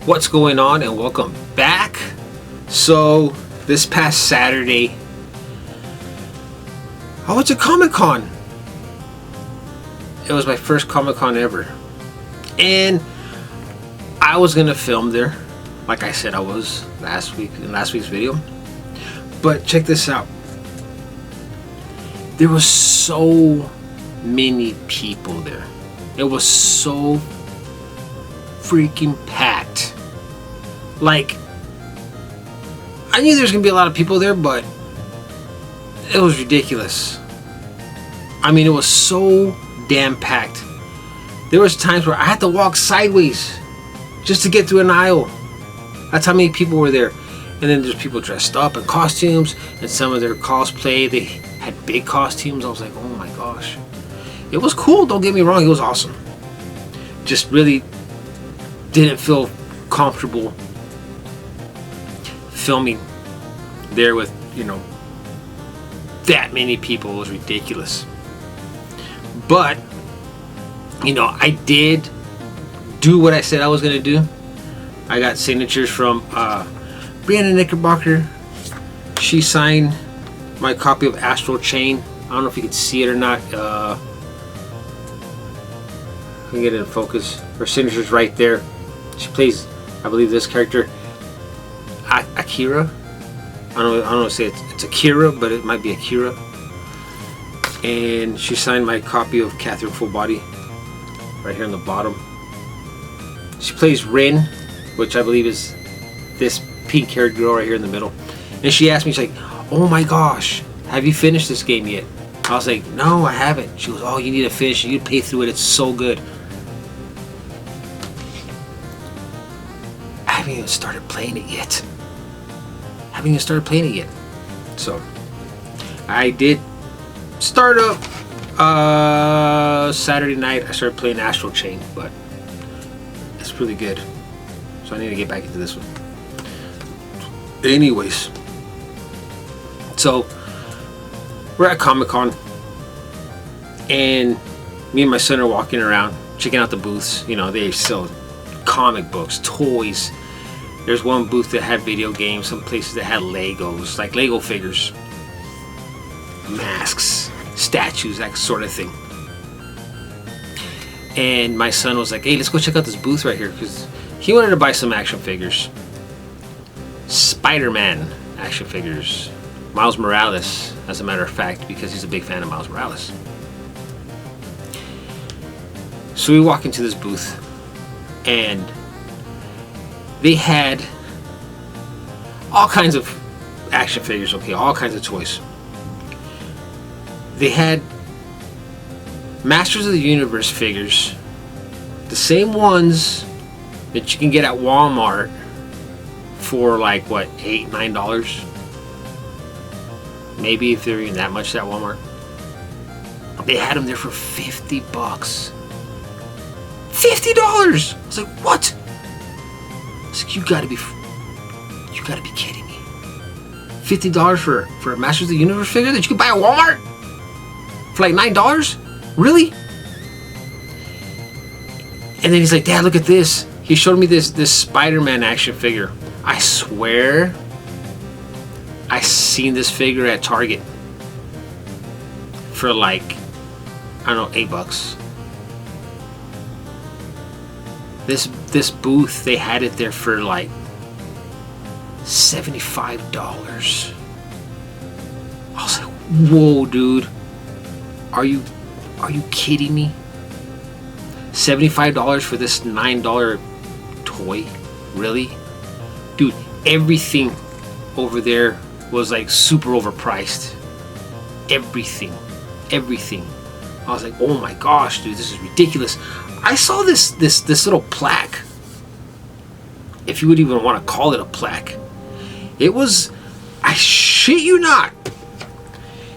What's going on, and welcome back. So this past Saturday I went to Comic-Con. It was my first Comic-Con ever, and I was gonna film there like I said I was last week's video. But check this out. There was so many people there. It was so freaking packed. Like, I knew there was gonna be a lot of people there, but it was ridiculous. I mean, it was so damn packed. There was times where I had to walk sideways just to get through an aisle. That's how many people were there. And then there's people dressed up in costumes, and some of their cosplay, they had big costumes. I was like, oh my gosh. It was cool, don't get me wrong, it was awesome. Just really didn't feel comfortable filming there with, that many people. It was ridiculous. But, I did do what I said I was going to do. I got signatures from Brianna Knickerbocker. She signed my copy of Astral Chain. I don't know if you can see it or not. I can get it in focus. Her signature's right there. She plays, I believe, this character, Akira. I don't know if it's Akira, but it might be Akira. And she signed my copy of Catherine Full Body right here on the bottom. She plays Rin, which I believe is this pink-haired girl right here in the middle. And she asked me, she's like, oh my gosh, have you finished this game yet? I was like, no, I haven't. She goes, oh, you need to finish it. You pay through it. It's so good. I haven't even started playing it yet. So, I did start up Saturday night. I started playing Astral Chain, but it's really good. So I need to get back into this one. Anyways, so we're at Comic-Con, and me and my son are walking around checking out the booths. They sell comic books, toys. There's one booth that had video games, some places that had Legos, like Lego figures, masks, statues, that sort of thing. And my son was like, hey, let's go check out this booth right here, because he wanted to buy some action figures. Spider-Man action figures. Miles Morales, as a matter of fact, because he's a big fan of Miles Morales. So we walk into this booth, and they had all kinds of action figures, all kinds of toys. They had Masters of the Universe figures, the same ones that you can get at Walmart for like what, $8, $9? Maybe if they're even that much at Walmart. They had them there for $50. $50! I was like, what? I was like, you gotta be kidding me. $50 for a Masters of the Universe figure that you can buy at Walmart? For like $9? Really? And then he's like, Dad, look at this. He showed me this Spider-Man action figure. I swear I seen this figure at Target for like, I don't know, $8. This booth, they had it there for like $75. I was like, whoa, dude. Are you kidding me? $75 for this $9 toy? Really? Dude, everything over there was like super overpriced. Everything. I was like, oh my gosh, dude, this is ridiculous. I saw this little plaque, if you would even want to call it a plaque. It was, I shit you not,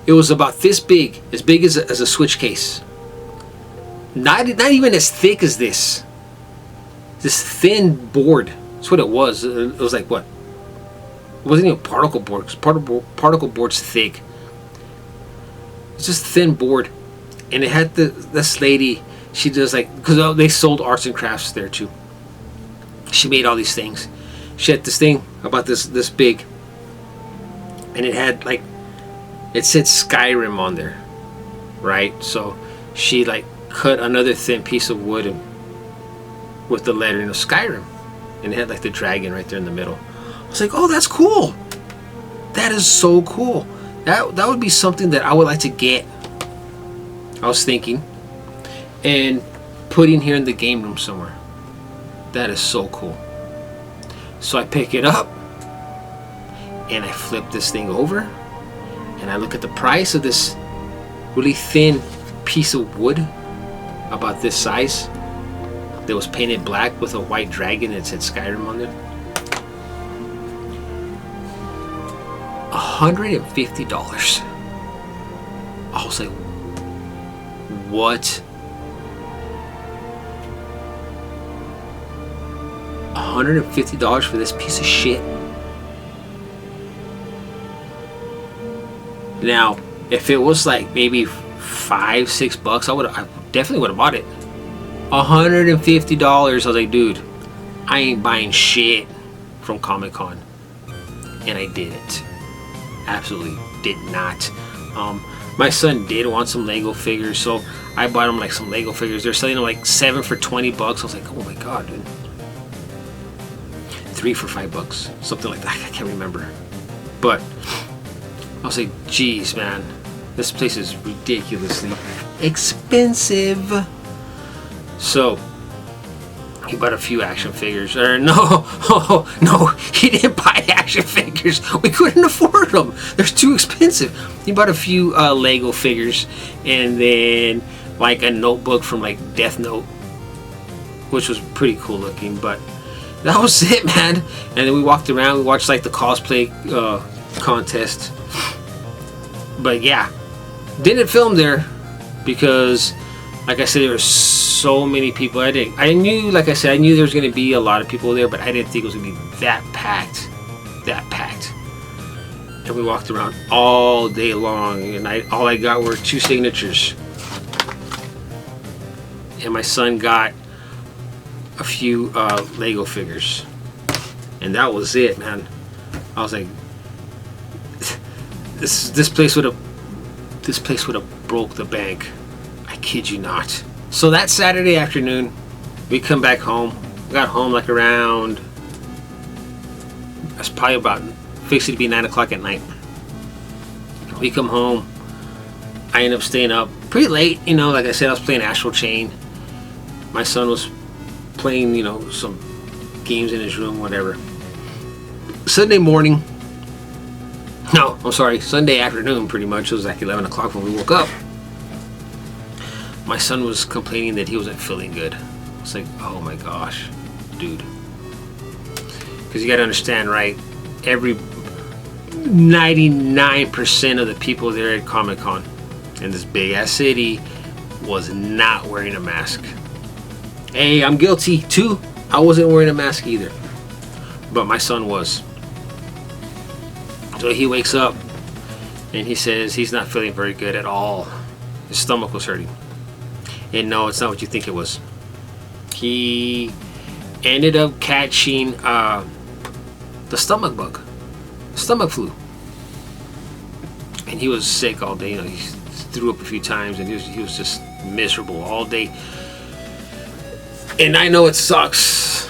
it was about this big, as big as a Switch case. Not even as thick as this thin board. That's what it was. It was like what? It wasn't even particle board, because particle board's thick. It's just a thin board, and it had this lady. She does like, because they sold arts and crafts there too. She made all these things. She had this thing about this big, and it had like, it said Skyrim on there, right? So she like cut another thin piece of wood and with the lettering of Skyrim, and it had like the dragon right there in the middle. I was like, oh, that's cool. That is so cool. That would be something that I would like to get. I was thinking, and putting here in the game room somewhere. That is so cool. So I pick it up and I flip this thing over and I look at the price of this really thin piece of wood about this size that was painted black with a white dragon that said Skyrim on it. $150. I was like, what? $150 for this piece of shit? Now, if it was like maybe $5-6, I definitely would have bought it. $150. I was like, dude, I ain't buying shit from Comic-Con. And I didn't. Absolutely did not. My son did want some Lego figures, so I bought him like some Lego figures. They're selling them like 7 for $20. I was like, oh my god, dude. 3 for $5, something like that. I can't remember. But I was like, geez, man, this place is ridiculously expensive. So he bought a few action figures. Or no, he didn't buy action figures. We couldn't afford them. They're too expensive. He bought a few Lego figures, and then like a notebook from like Death Note, which was pretty cool looking. But that was it, man. And then we walked around. We watched like the cosplay contest. But yeah, didn't film there because, like I said, there were so many people. I knew, like I said, I knew there was going to be a lot of people there, but I didn't think it was going to be that packed. And we walked around all day long, and all I got were 2 signatures. And my son got a few Lego figures, and that was it, man. I was like, this place would have broke the bank. I kid you not. So that Saturday afternoon, we come back home. We got home like around, it's probably about fixing to be 9 o'clock at night. We come home. I end up staying up pretty late. You know, like I said, I was playing Astral Chain. My son was playing, you know, some games in his room, whatever. Sunday morning, no, I'm sorry, Sunday afternoon pretty much. It was like 11 o'clock when we woke up. My son was complaining that he wasn't feeling good. I was like, oh my gosh, dude. Because you got to understand, right? Every 99% of the people there at Comic-Con in this big ass city was not wearing a mask. Hey, I'm guilty too. I wasn't wearing a mask either. But my son was. So he wakes up and he says he's not feeling very good at all. His stomach was hurting. And no, it's not what you think it was. He ended up catching the stomach bug, stomach flu. And he was sick all day. You know, he threw up a few times, and he was just miserable all day. And I know it sucks.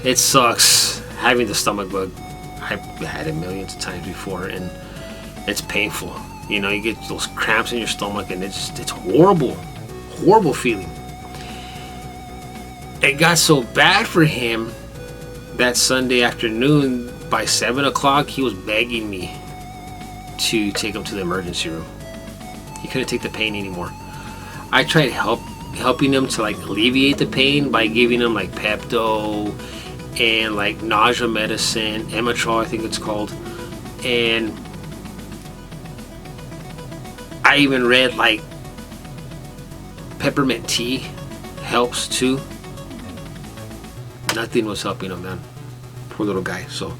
It sucks having the stomach bug. I've had it millions of times before, and it's painful. You know, you get those cramps in your stomach, and it's horrible. Horrible feeling. It got so bad for him that Sunday afternoon, by 7 o'clock, he was begging me to take him to the emergency room. He couldn't take the pain anymore. I tried helping him to like alleviate the pain by giving him like Pepto and like nausea medicine, Emetrol I think it's called, and I even read like peppermint tea helps too. Nothing was helping him, man. Poor little guy. So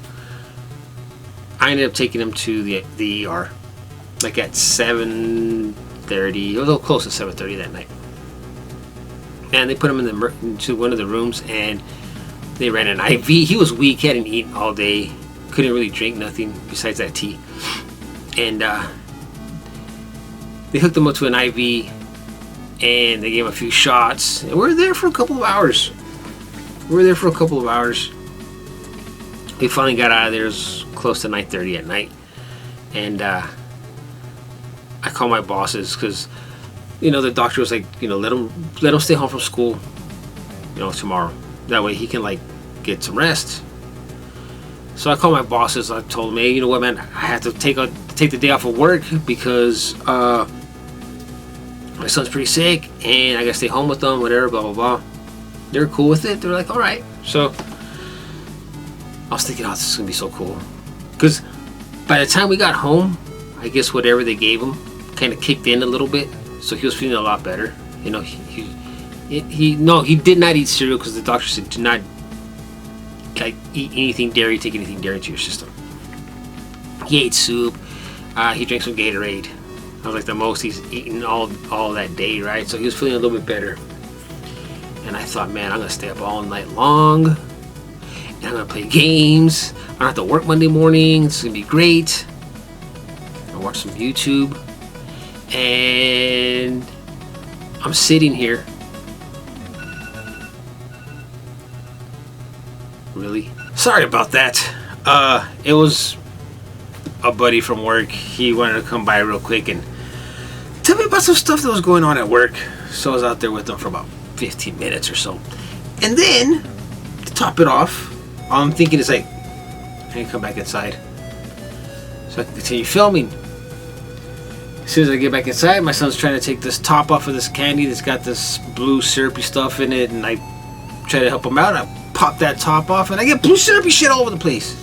I ended up taking him to the ER like at 7:30, a little close to 7:30 that night. And they put him into one of the rooms, and They ran an IV. He was weak. He hadn't eaten all day. Couldn't really drink nothing besides that tea. And they hooked him up to an IV, and they gave him a few shots. And we were there for a couple of hours. We finally got out of there. It was close to 9:30 at night. And I called my bosses because, the doctor was like, let him stay home from school, tomorrow. That way he can get some rest. So I called my bosses. I told them, hey, you know what, man, I have to take the day off of work because my son's pretty sick and I gotta stay home with them, whatever, blah blah blah. They're cool with it. They're like, all right. So I was thinking, oh, this is gonna be so cool, because by the time we got home, I guess whatever they gave him kind of kicked in a little bit, so he was feeling a lot better. He did not eat cereal because the doctor said do not eat anything dairy, take anything dairy into your system. He ate soup. He drank some Gatorade. I was like the most he's eaten all that day, right? So he was feeling a little bit better. And I thought, man, I'm gonna stay up all night long, and I'm gonna play games. I don't have to work Monday morning. It's gonna be great. I watch some YouTube, and I'm sitting here. Really? Sorry about that. It was a buddy from work. He wanted to come by real quick and tell me about some stuff that was going on at work. So I was out there with him for about 15 minutes or so. And then, to top it off, I'm thinking it's like, I can come back inside so I can continue filming. As soon as I get back inside, my son's trying to take this top off of this candy that's got this blue syrupy stuff in it, and I try to help him out. I pop that top off and I get blue syrupy shit all over the place.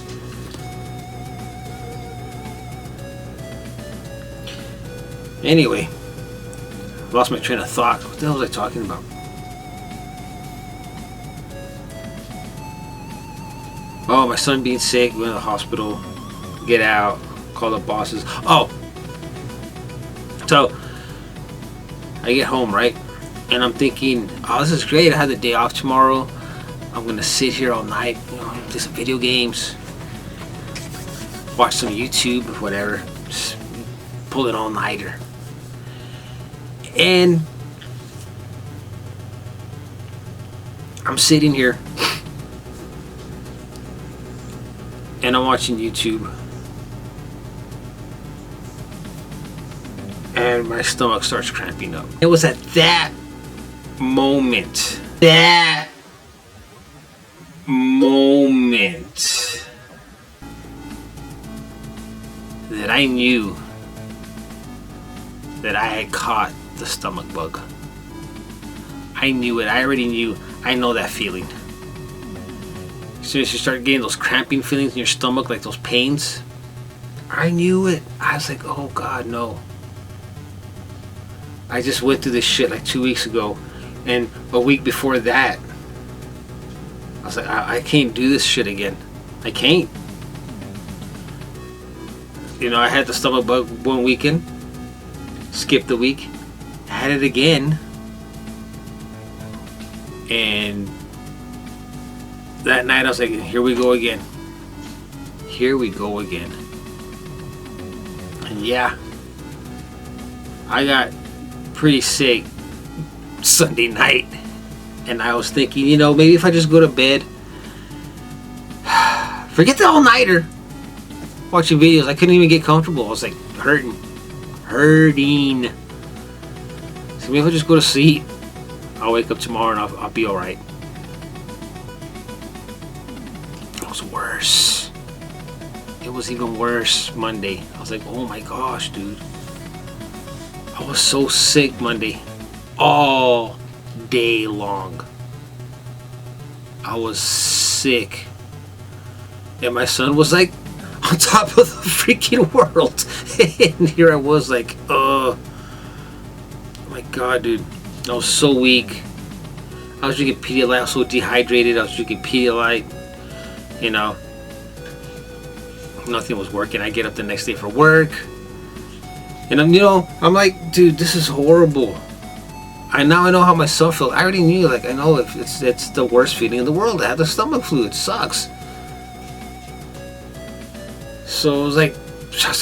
Anyway, lost my train of thought. What the hell was I talking about? Oh, my son being sick, going to the hospital, get out, call the bosses. Oh, so I get home, right? And I'm thinking, oh, this is great. I have the day off tomorrow. I'm gonna sit here all night, play some video games, watch some YouTube, whatever, just pull it all-nighter. And I'm sitting here and I'm watching YouTube, and my stomach starts cramping up. It was at that moment that I knew that I had caught the stomach bug. I knew it. I already knew. I know that feeling. As soon as you start getting those cramping feelings in your stomach, like those pains, I knew it. I was like, oh God, no. I just went through this shit like 2 weeks ago, and a week before that, I was like, I can't do this shit again. I can't. I had the stomach bug one weekend, skipped the week, had it again, and that night I was like, here we go again. Here we go again. And yeah, I got pretty sick Sunday night, and I was thinking, maybe if I just go to bed, forget the all-nighter, watching videos. I couldn't even get comfortable. I was like hurting. So maybe if I just go to sleep, I'll wake up tomorrow and I'll be alright. It was worse. It was even worse Monday. I was like, oh my gosh, dude. I was so sick Monday. All day long. I was sick. And my son was like on top of the freaking world. And here I was like, oh my God, dude. I was so weak. I was drinking Pedialyte. I was so dehydrated. I was drinking Pedialyte. Nothing was working. I get up the next day for work. And I'm like, dude, this is horrible. now I know how my stomach feels. I already knew, like, I know if it's the worst feeling in the world. I have the stomach flu. It sucks. So I was like,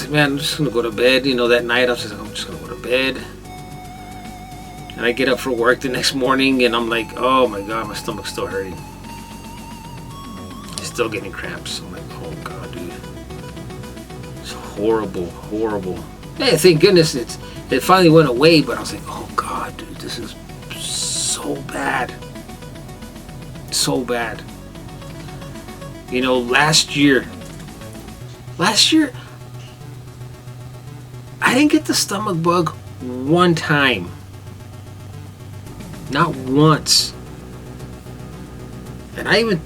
man, I'm just gonna go to bed. You know, that night I was just like, I'm just gonna go to bed. And I get up for work the next morning, and I'm like, oh my god, my stomach's still hurting. Still getting cramps. I'm like, oh god, dude, it's horrible, horrible. Hey, thank goodness it finally went away. But I was like, oh god, dude, this is so bad, so bad. You know, last year, I didn't get the stomach bug one time. Not once. And I even,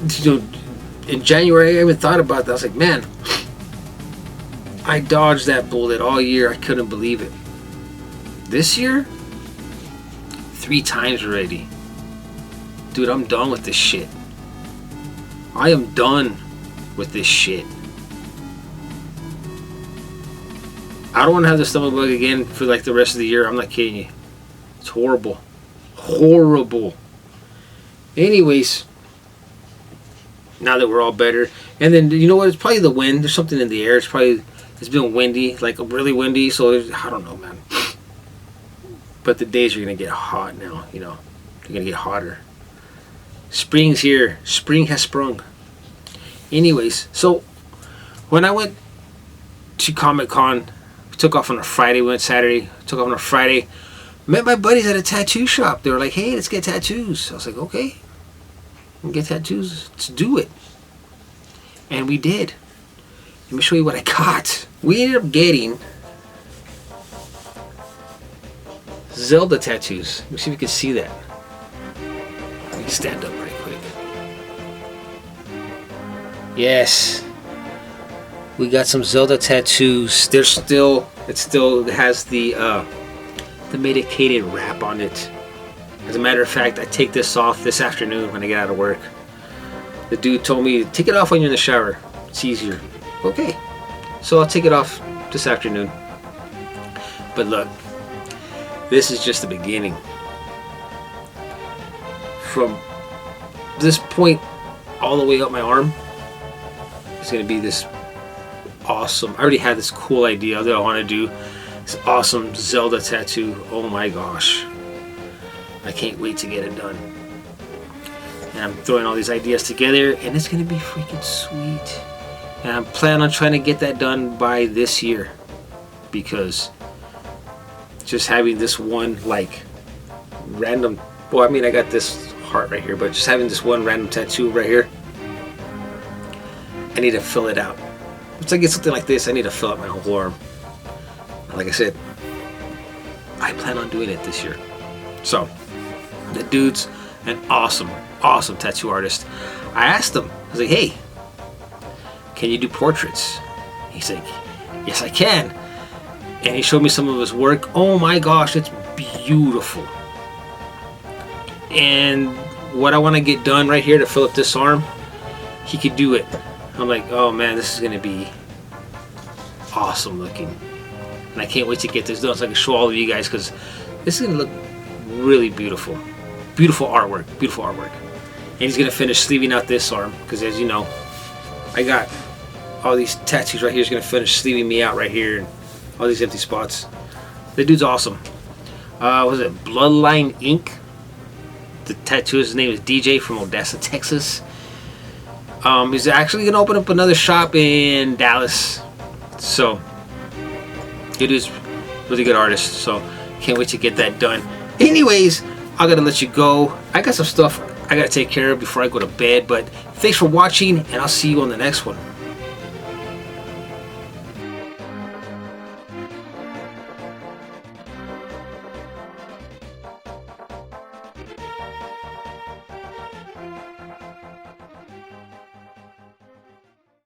in January, I even thought about that. I was like, man, I dodged that bullet all year. I couldn't believe it. This year, 3 times already. Dude, I'm done with this shit. I am done with this shit. I don't want to have the stomach bug again for like the rest of the year. I'm not kidding you. It's horrible. Horrible. Anyways, now that we're all better, and then you know what? It's probably the wind. There's something in the air. It's been windy, like really windy. So I don't know, man. But the days are gonna get hot now. You know, they're gonna get hotter. Spring's here. Spring has sprung. Anyways, so when I went to Comic-Con, took off on a Friday. Went Saturday. Took off on a Friday. Met my buddies at a tattoo shop. They were like, "Hey, let's get tattoos." I was like, "Okay, we'll get tattoos. Let's do it." And we did. Let me show you what I got. We ended up getting Zelda tattoos. Let me see if you can see that. Let me stand up right quick. Yes. We got some Zelda tattoos. It still has the medicated wrap on it. As a matter of fact, I take this off this afternoon when I get out of work. The dude told me, take it off when you're in the shower. It's easier. Okay. So I'll take it off this afternoon. But look, this is just the beginning. From this point all the way up my arm, it's going to be this awesome. I already had this cool idea that I want to do. This awesome Zelda tattoo. Oh my gosh. I can't wait to get it done. And I'm throwing all these ideas together, and it's going to be freaking sweet. And I'm planning on trying to get that done by this year. Because just having this one, like, random... Well, I mean, I got this heart right here, but just having this one random tattoo right here, I need to fill it out. Once I get something like this, I need to fill out my whole arm. Like I said, I plan on doing it this year. So, the dude's an awesome tattoo artist. I asked him, I was like, hey, can you do portraits? He's like, yes, I can. And he showed me some of his work. Oh my gosh, it's beautiful. And what I want to get done right here to fill up this arm, he could do it. I'm like, oh man, this is going to be awesome looking. And I can't wait to get this done so I can show all of you guys, because this is going to look really beautiful. Beautiful artwork. Beautiful artwork. And he's going to finish sleeving out this arm, because as you know, I got all these tattoos right here. He's going to finish sleeving me out right here, and all these empty spots. The dude's awesome. Was it Bloodline Ink? The tattooist's name is DJ from Odessa, Texas. He's actually going to open up another shop in Dallas. So, it is really good artist. So, can't wait to get that done. Anyways, I gotta let you go. I got some stuff I gotta take care of before I go to bed. But thanks for watching, and I'll see you on the next one.